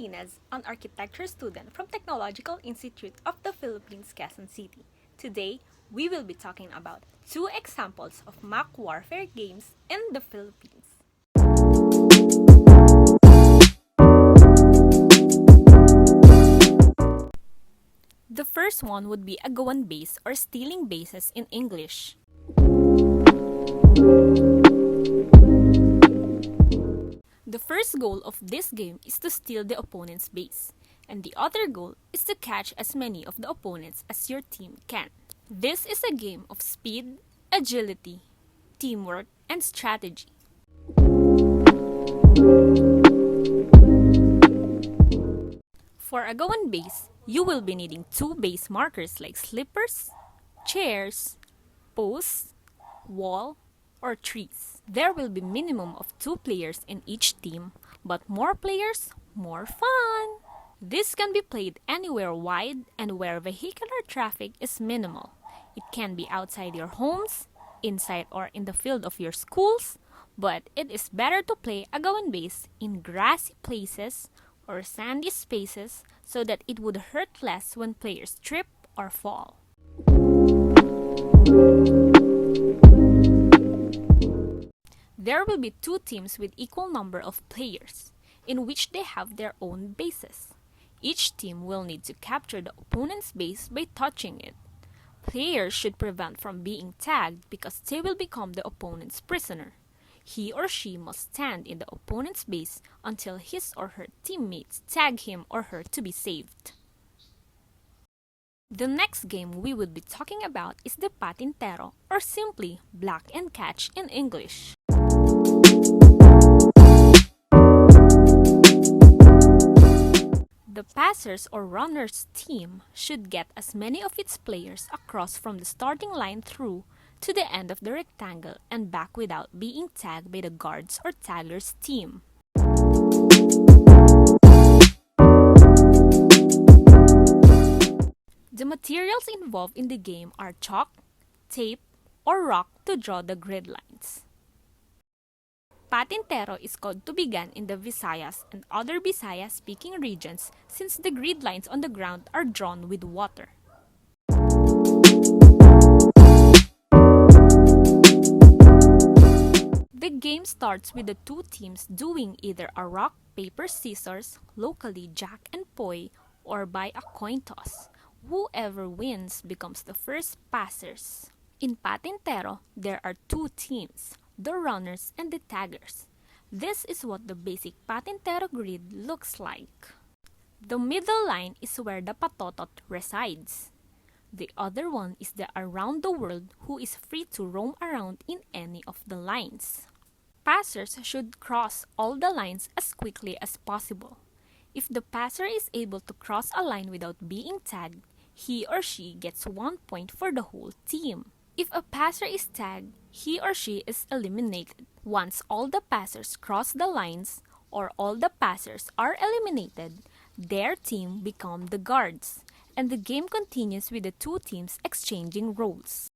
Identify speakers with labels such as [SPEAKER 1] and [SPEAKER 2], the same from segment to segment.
[SPEAKER 1] Martinez, an architecture student from Technological Institute of the Philippines, Quezon City. Today, we will be talking about two examples of mock warfare games in the Philippines. The first one would be Agawan base or stealing bases in English. The first goal of this game is to steal the opponent's base, and the other goal is to catch as many of the opponents as your team can. This is a game of speed, agility, teamwork, and strategy. For Agawan base, you will be needing two base markers like slippers, chairs, posts, wall, or trees. There will be minimum of 2 players in each team, but more players, more fun! This can be played anywhere wide and where vehicular traffic is minimal. It can be outside your homes, inside or in the field of your schools, but it is better to play Agawan base in grassy places or sandy spaces so that it would hurt less when players trip or fall. There will be 2 teams with equal number of players, in which they have their own bases. Each team will need to capture the opponent's base by touching it. Players should prevent from being tagged because they will become the opponent's prisoner. He or she must stand in the opponent's base until his or her teammates tag him or her to be saved. The next game we would be talking about is the Patintero, or simply block and catch in English. The passers or runners team should get as many of its players across from the starting line through to the end of the rectangle and back without being tagged by the guards or taggers team. The materials involved in the game are chalk, tape, or rock to draw the grid lines. Patintero is called to begin in the Visayas and other Bisaya-speaking regions since the grid lines on the ground are drawn with water. The game starts with the 2 teams doing either a rock, paper, scissors, locally jack and poi, or by a coin toss. Whoever wins becomes the first passers. In Patintero, there are 2 teams, the runners and the taggers. This is what the basic Patintero grid looks like. The middle line is where the patotot resides. The other one is the around the world who is free to roam around in any of the lines. Passers should cross all the lines as quickly as possible. If the passer is able to cross a line without being tagged, he or she gets 1 point for the whole team. If a passer is tagged, he or she is eliminated. Once all the passers cross the lines or all the passers are eliminated, their team become the guards, and the game continues with the 2 teams exchanging roles.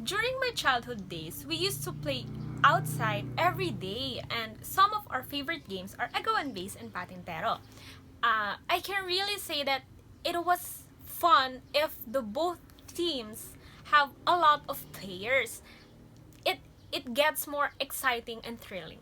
[SPEAKER 1] During my childhood days, we used to play outside every day, and some of our favorite games are Agawan base and Patintero. I can really say that it was fun if the both teams have a lot of players. It gets more exciting and thrilling.